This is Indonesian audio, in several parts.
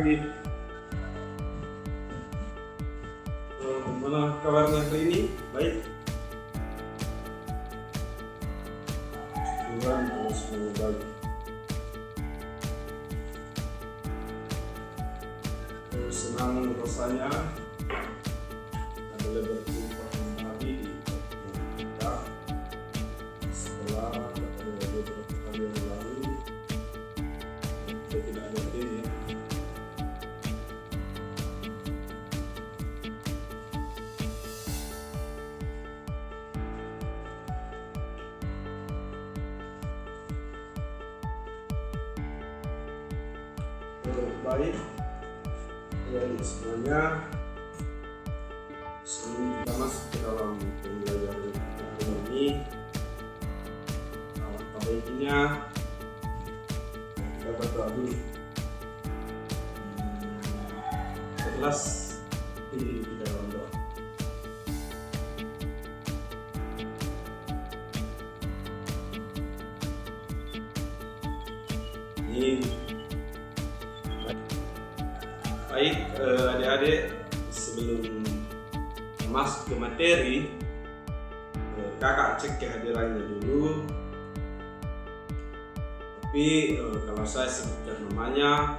Budi. Gimana kabarnya hari ini? Baik? Tuhan kalau semua baik. Senang rasanya adalah berjumpa kembali di kita setelah beberapa kali yang lalu kita tidak ada ini. Baik, jadi semuanya sebelum kita masuk ke dalam pembelajaran hari ini, alangkah baiknya kita berdoa dulu. Ikhlas diri kita dalam doa. Ini baik, adik-adik, sebelum masuk ke materi, kakak cek kehadirannya dulu. Tapi kalau saya sebutkan namanya,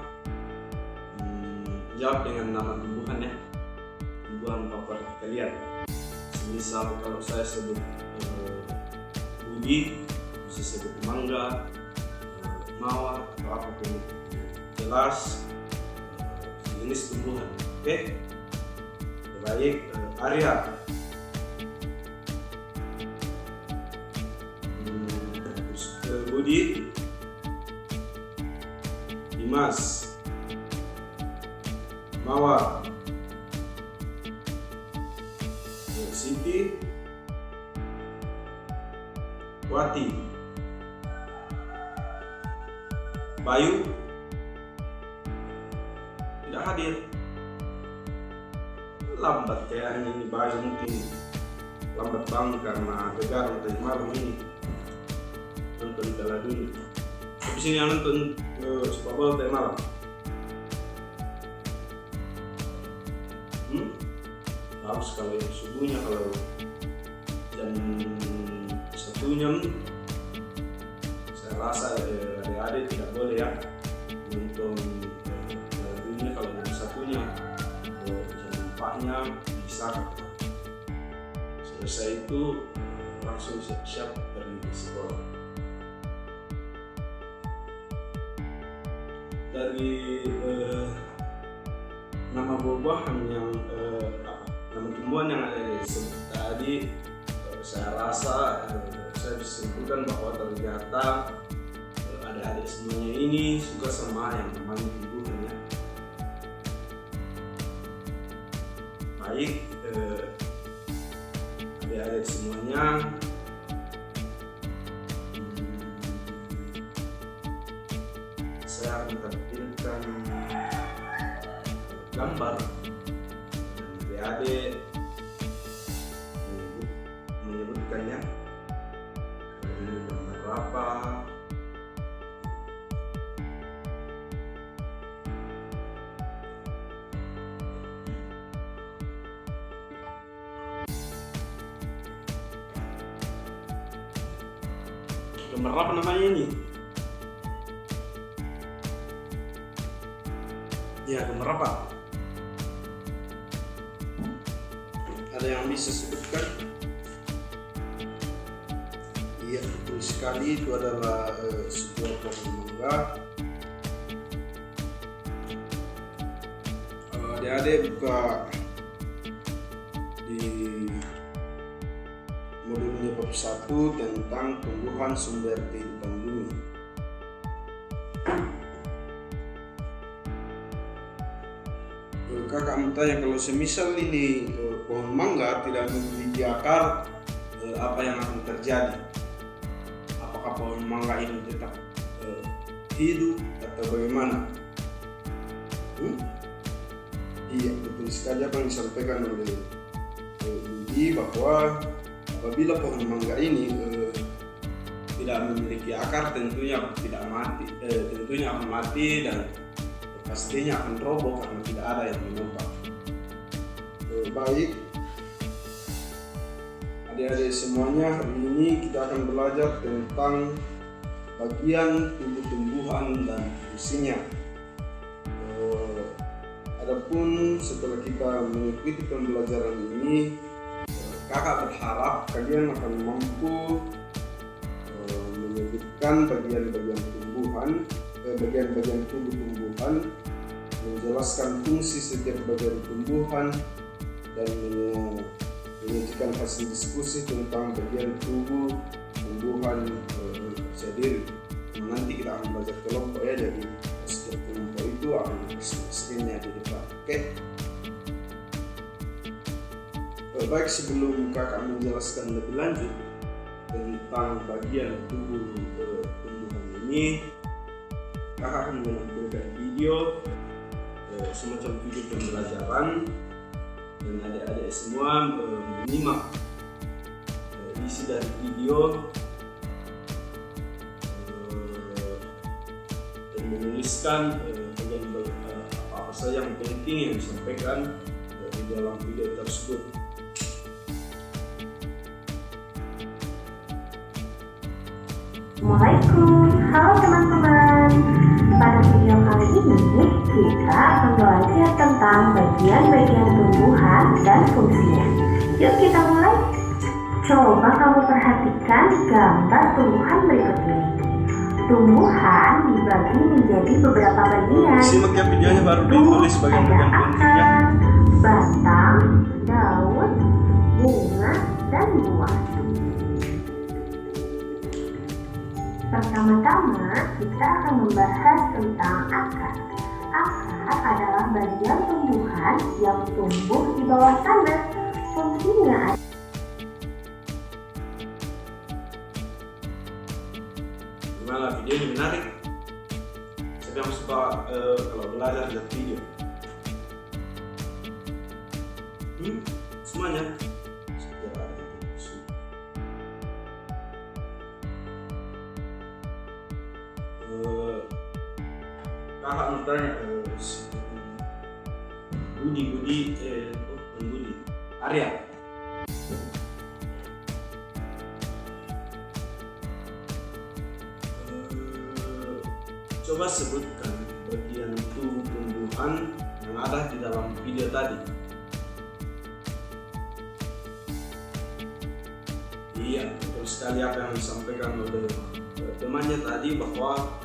jawab dengan nama tumbuhan ya, tumbuhan favorit kalian. Misal kalau saya sebut Budi, bisa sebut mangga, mawar, atau apapun. Jelas jenis tumbuhan. Oke? Baik, Arya. Budi, Dimas, Mawar, Siti, Wati, Bayu tidak hadir. Lambat kayaknya ini Bayu, mungkin lambat banget karena begadang tadi malam ini nonton Piala Dunia. Habis ini nonton sepak bola tadi malam. Harus kalau yang subuhnya, kalau jam 1-nya saya rasa adik-adik tidak boleh ya nonton dunia. Kalau jam 1-nya, jam 4-nya bisa. Selesai itu langsung siap-siap pergi ke sekolah. Dari nama buah-buahan yang nama tumbuhan yang ada di tadi, saya rasa saya bisa simpulkan bahwa ternyata adik-adik semuanya ini suka sama yang namanya tumbuhan ya. Baik, adik-adik semuanya, saya akan tampilkan gambar. Adik-adik menyebutkannya, ini gambar apa, gambar apa namanya ini? Ya, gambar apa? Ada yang bisa sebutkan? Iya, betul sekali, itu adalah sebuah pohon mangga. Adik-adik buka di modulnya bab 1 tentang tumbuhan sumber kehidupan bumi. Kakak mau tanya, kalau semisal ini pohon mangga tidak memiliki akar, apa yang akan terjadi? Apakah pohon mangga ini tetap hidup atau bagaimana? Iya, betul sekali apa yang disampaikan oleh Budi, bahwa apabila pohon mangga ini tidak memiliki akar, tentunya tidak mati, tentunya akan mati dan pastinya akan roboh karena tidak ada yang menopang. Baik, adik-adik semuanya, hari ini kita akan belajar tentang bagian tubuh tumbuhan dan fungsinya. Adapun setelah kita mengikuti pembelajaran ini, kakak berharap kalian akan mampu menyebutkan bagian-bagian tubuh tumbuhan, menjelaskan fungsi setiap bagian tumbuhan, dan menyajikan hasil diskusi tentang bagian tubuh tumbuhan sendiri. Nanti kita akan belajar kelompok ya, jadi setiap kelompok itu akan screen-nya di depan. Oke? Baik, sebelum kakak menjelaskan lebih lanjut tentang bagian tubuh tumbuhan ini, kakak akan menampilkan video, semacam video pembelajaran, dan adik-adik semua menyimak isi dari video dan menuliskan apa saja yang penting yang disampaikan di dalam video tersebut. Assalamualaikum, halo teman-teman. Pada video kali ini kita akan belajar tentang bagian-bagian tumbuhan dan fungsinya. Yuk kita mulai. Coba kamu perhatikan gambar tumbuhan berikut ini. Tumbuhan dibagi menjadi beberapa bagian. Simak ya videonya, baru ditulis bagian-bagian pentingnya. Batang, daun, bunga, dan buah. Pertama-tama kita akan membahas tentang akar. Akar adalah bagian tumbuhan yang tumbuh di bawah tanah. Fungsinya gimana video ini menarik? Siapa yang suka kalau belajar lihat video? Semuanya? Kakak mau tanya Budi Arya, coba sebutkan bagian tubuh tumbuhan yang ada di dalam video tadi. Iya, betul sekali apa yang disampaikan oleh temannya tadi, bahwa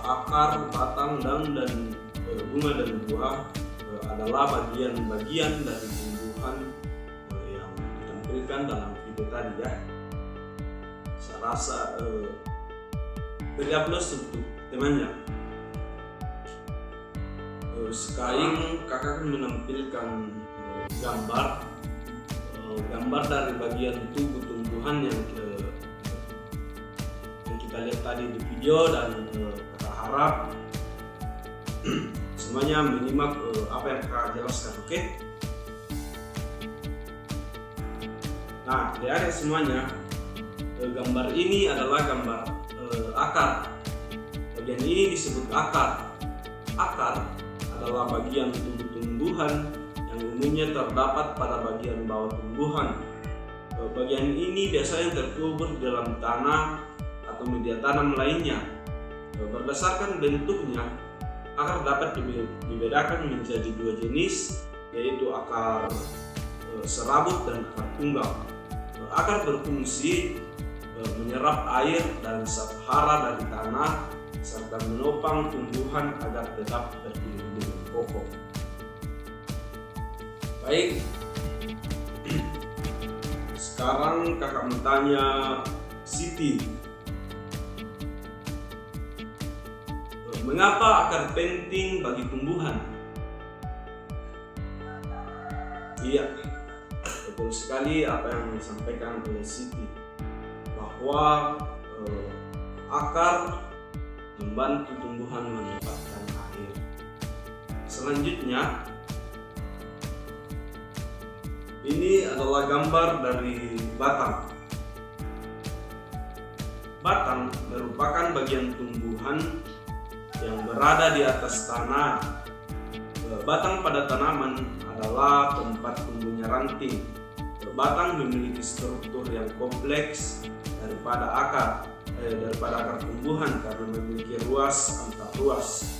akar, batang, daun, dan bunga dan buah adalah bagian-bagian dari tumbuhan yang ditampilkan dalam video tadi ya. Saya rasa beri aplaus untuk temannya. Sekarang kakak akan menampilkan gambar dari bagian tubuh tumbuhan yang kita lihat tadi di video, dan kakak harap semuanya menyimak apa yang kakak jelaskan, oke? Nah, adik-adik semuanya, gambar ini adalah gambar akar. Bagian ini disebut akar. Akar adalah bagian tubuh tumbuhan yang umumnya terdapat pada bagian bawah tumbuhan. Bagian ini biasanya terkubur di dalam tanah atau media tanam lainnya. Berdasarkan bentuknya, akar dapat dibedakan menjadi dua jenis, yaitu akar serabut dan akar tunggal. Akar berfungsi menyerap air dan zat hara dari tanah serta menopang tumbuhan agar tetap berdiri dengan kokoh. Baik, sekarang kakak mau tanya Siti, mengapa akar penting bagi tumbuhan? Iya, betul sekali apa yang disampaikan oleh Siti, bahwa akar membantu tumbuhan mendapatkan air. Selanjutnya, ini adalah gambar dari batang. Batang merupakan bagian tumbuhan yang berada di atas tanah. Batang pada tanaman adalah tempat tumbuhnya ranting. Batang memiliki struktur yang kompleks daripada akar tumbuhan karena memiliki ruas antar ruas.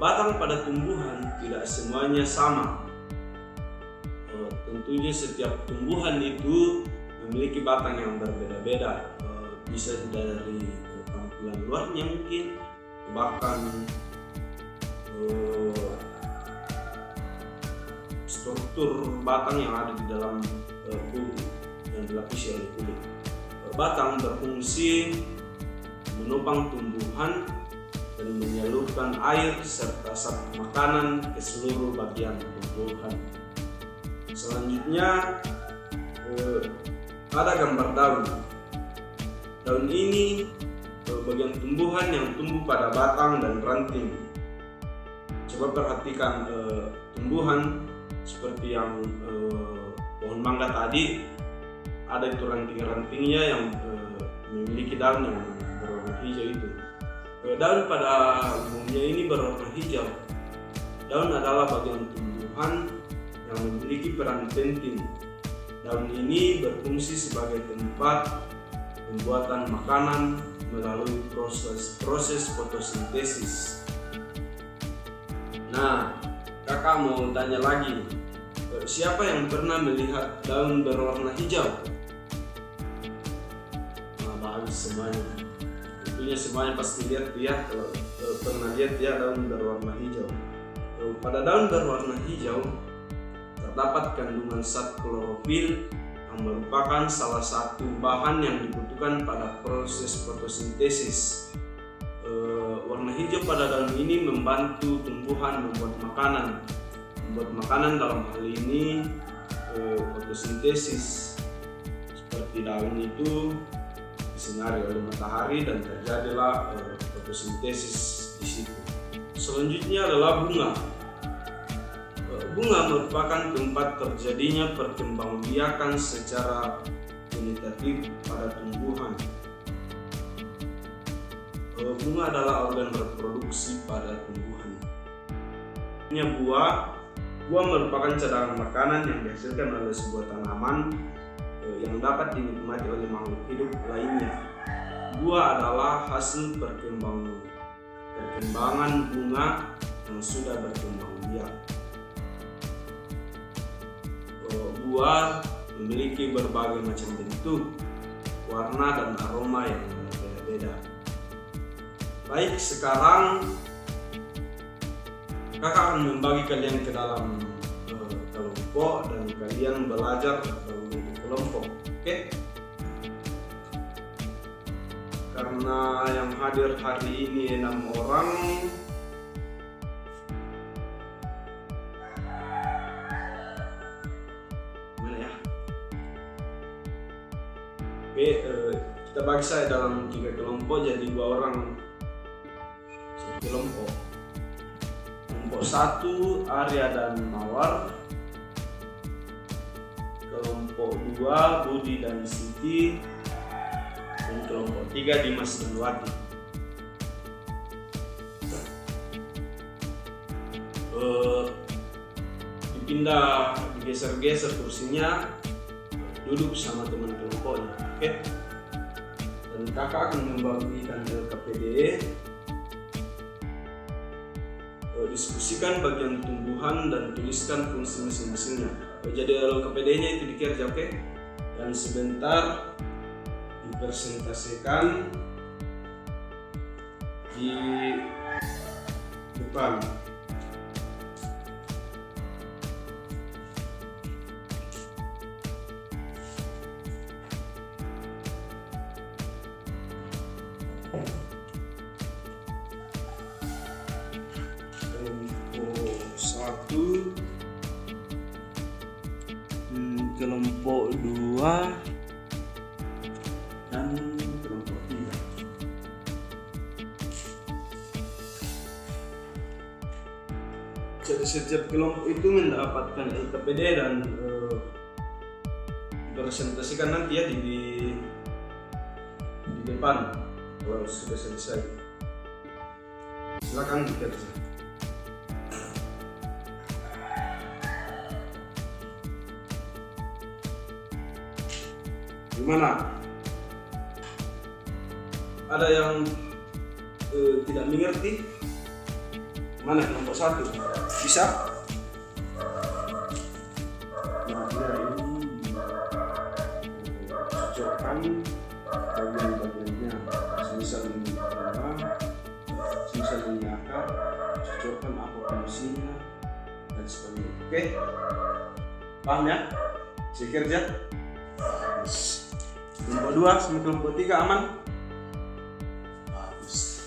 Batang pada tumbuhan tidak semuanya sama. Tentunya setiap tumbuhan itu memiliki batang yang berbeda-beda. Bisa dari tampilan luarnya mungkin, bahkan struktur batang yang ada di dalam kulit yang dilapisi oleh kulit. Batang berfungsi menopang tumbuhan dan menyalurkan air serta zat makanan ke seluruh bagian tumbuhan. Selanjutnya ada gambar daun. Daun ini bagian tumbuhan yang tumbuh pada batang dan ranting. Coba perhatikan tumbuhan seperti yang pohon mangga tadi, ada itu ranting-rantingnya yang memiliki daun yang berwarna hijau itu. Daun pada umumnya ini berwarna hijau. Daun adalah bagian tumbuhan yang memiliki peran penting. Daun ini berfungsi sebagai tempat pembuatan makanan melalui proses fotosintesis. Nah, kakak mau tanya lagi, siapa yang pernah melihat daun berwarna hijau? Nah, bagus semuanya. Tentunya semuanya pasti lihat ya, kalau pernah lihat ya daun berwarna hijau. Pada daun berwarna hijau terdapat kandungan zat klorofil yang merupakan salah satu bahan yang dibutuhkan pada proses fotosintesis. Warna hijau pada daun ini membantu tumbuhan membuat makanan dalam hal ini fotosintesis. Seperti daun itu disinari oleh matahari dan terjadilah fotosintesis di situ. Selanjutnya adalah bunga. Bunga merupakan tempat terjadinya perkembangbiakan secara vegetatif pada tumbuhan. Bunga adalah organ reproduksi pada tumbuhan. Buah merupakan cadangan makanan yang dihasilkan oleh sebuah tanaman yang dapat dinikmati oleh makhluk hidup lainnya. Buah adalah hasil perkembangan bunga yang sudah berkembang biak. Buah memiliki berbagai macam bentuk, warna, dan aroma yang berbeda-beda. Baik, sekarang kakak akan membagi kalian ke dalam kelompok dan kalian belajar di kelompok, oke? Karena yang hadir hari ini 6 orang, kita bagi saya dalam 3 kelompok jadi 2 orang satu kelompok. Kelompok 1 Arya dan Mawar, kelompok 2 Budi dan Siti, dan kelompok 3 Dimas dan Wati. Digeser-geser kursinya, duduk sama teman kelompoknya, oke? Dan kakak akan membagikan LKPD. Diskusikan bagian tumbuhan dan tuliskan fungsi masing-masingnya. Jadi LKPD-nya itu dikerja, oke? Dan sebentar dipresentasikan di depan. Kelompok 2 dan kelompok 3. Jadi setiap kelompok itu mendapatkan LKPD dan presentasikan nanti ya di depan kalau sudah selesai. Silakan bekerja. Gimana? Ada yang tidak mengerti? Mana kelompok 1? Bisa? Nah, ini cocokkan bagian-bagiannya. Semisal ini adalah, semisal ini akar, cocokkan apa fungsinya dan sebagainya. Oke? Paham ya? Saya kerja. Kelompok 2 sama kelompok 3 aman? Bagus.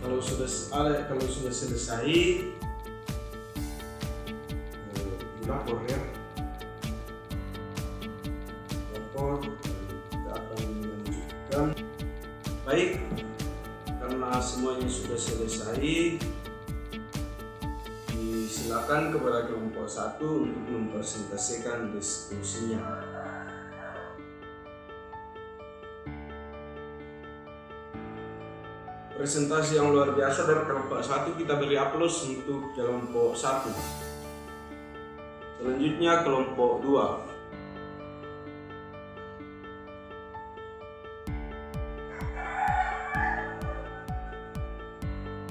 Kalau sudah selesai, lapor ya. Lapor, kita akan melanjutkan. Baik, karena semuanya sudah selesai, silakan kepada kelompok 1 untuk mempresentasikan diskusinya. Presentasi yang luar biasa dari kelompok 1 kita beri aplaus untuk kelompok 1. Selanjutnya kelompok 2.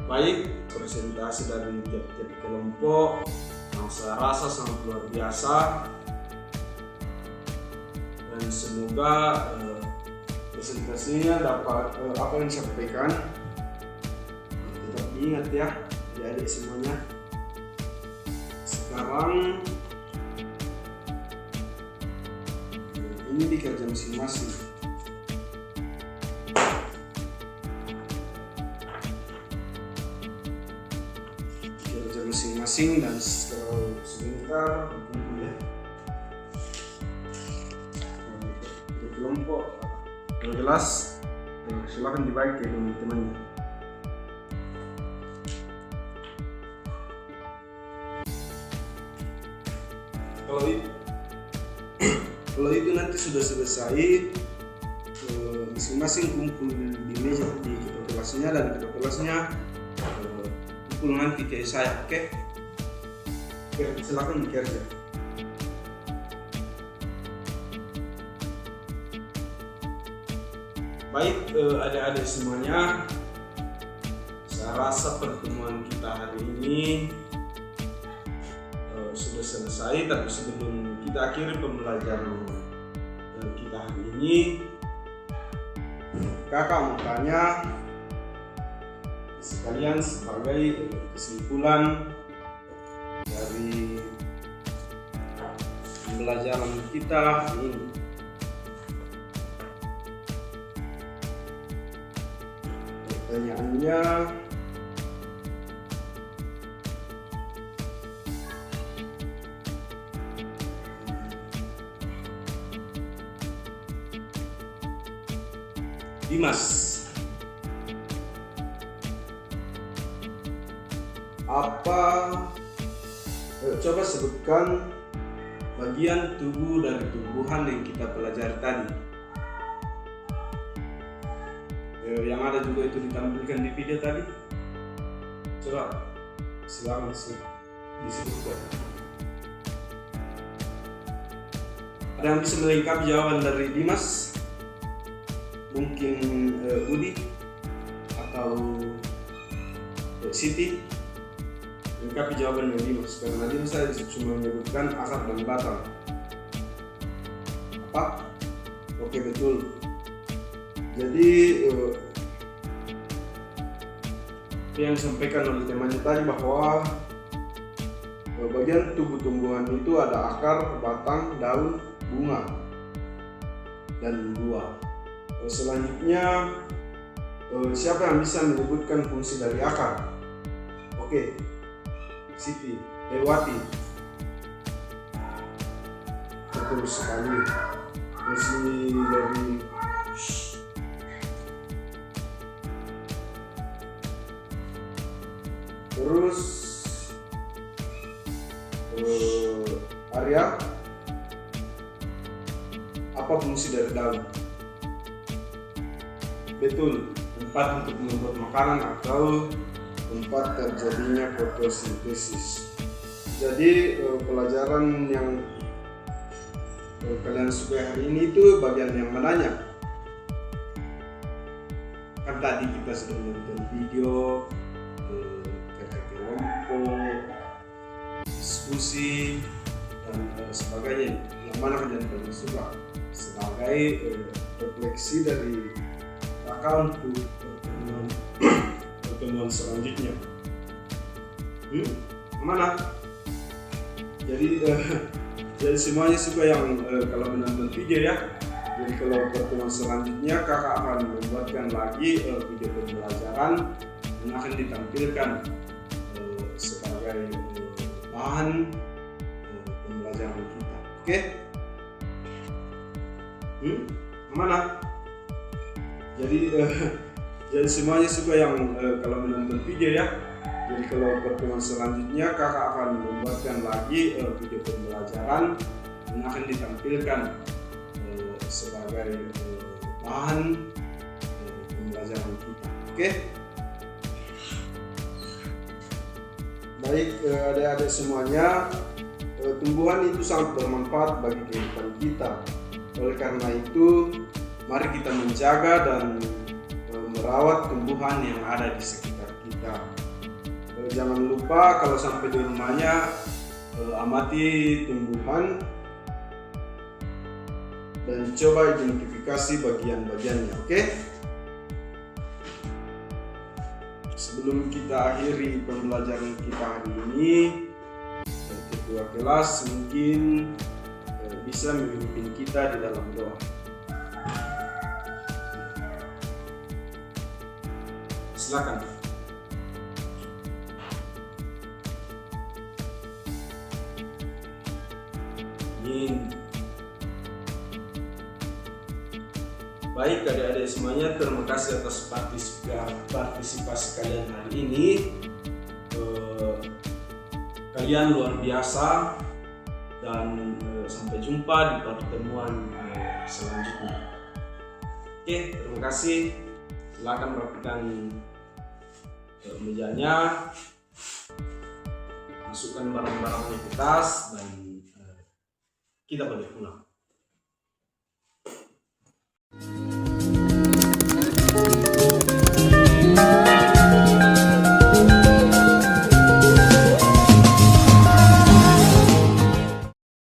Baik, presentasi dari tiap-tiap kelompok yang saya rasa sangat luar biasa, dan semoga presentasinya dapat apa yang disampaikan tetap diingat ya adik-adik semuanya. Sekarang ini dikerja masing-masing. Masing-masing dan sebentar ya. Kelompok yang jelas silakan dibagi ke teman-temannya. Kalau itu nanti sudah selesai, masing-masing kumpul di meja di ketua kelasnya, dan ketua kelasnya nanti ke saya, oke? Silakan bekerja. Baik, adik-adik semuanya, saya rasa pertemuan kita hari ini sudah selesai. Tapi sebelum kita akhiri pembelajaran kita hari ini, kakak mau tanya sekalian sebagai kesimpulan dari pembelajaran kita ini. Pertanyaannya, Dimas, coba sebutkan bagian tubuh dari tumbuhan yang kita pelajari tadi. Yang ada juga itu ditampilkan di video tadi. Coba silakan disebutkan. Ada yang bisa melengkapi jawaban dari Dimas? Mungkin Budi atau Siti? Lengkapi jawaban dari Dimas, karena Dimas saya cuma menyebutkan akar dan batang. Apa? Oke, betul. Jadi yang disampaikan oleh temannya tadi bahwa bagian tubuh tumbuhan itu ada akar, batang, daun, bunga, dan buah. Selanjutnya, siapa yang bisa menyebutkan fungsi dari akar? Oke, Siti, Dewati. Betul sekali. Fungsi dari terus saya, apa fungsi dari daun? Betul, tempat untuk membuat makanan atau tempat terjadinya fotosintesis. Jadi pelajaran yang kalian suka hari ini itu bagian yang mananya? Kan tadi kita sudah menonton video, kerja kelompok, diskusi, dan sebagainya. Yang mana kalian paling suka sebagai refleksi dari kakak untuk pertemuan selanjutnya? Mana? Jadi semuanya suka yang kalau menonton video ya. Jadi kalau pertemuan selanjutnya kakak akan membuatkan lagi video pembelajaran yang akan ditampilkan sebagai bahan pembelajaran kita. Oke? Mana? Jadi semuanya suka yang kalau menonton video ya. Jadi kalau pertemuan selanjutnya kakak akan membuatkan lagi video pembelajaran yang akan ditampilkan sebagai bahan pembelajaran kita. Oke? Baik adik-adik semuanya, tumbuhan itu sangat bermanfaat bagi kehidupan kita. Oleh karena itu, mari kita menjaga dan merawat tumbuhan yang ada di sekitar kita. Jangan lupa kalau sampai di rumahnya amati tumbuhan dan coba identifikasi bagian-bagiannya, oke? Sebelum kita akhiri pembelajaran kita hari ini, ketua kelas mungkin bisa memimpin kita di dalam doa. Silakan. Baik adik-adik semuanya, terima kasih atas partisipasi kalian hari ini. Kalian luar biasa dan sampai jumpa di pertemuan selanjutnya. Oke, terima kasih. Silakan rapikan mejanya, masukkan barang-barangnya ke tas dan kita balik pulang.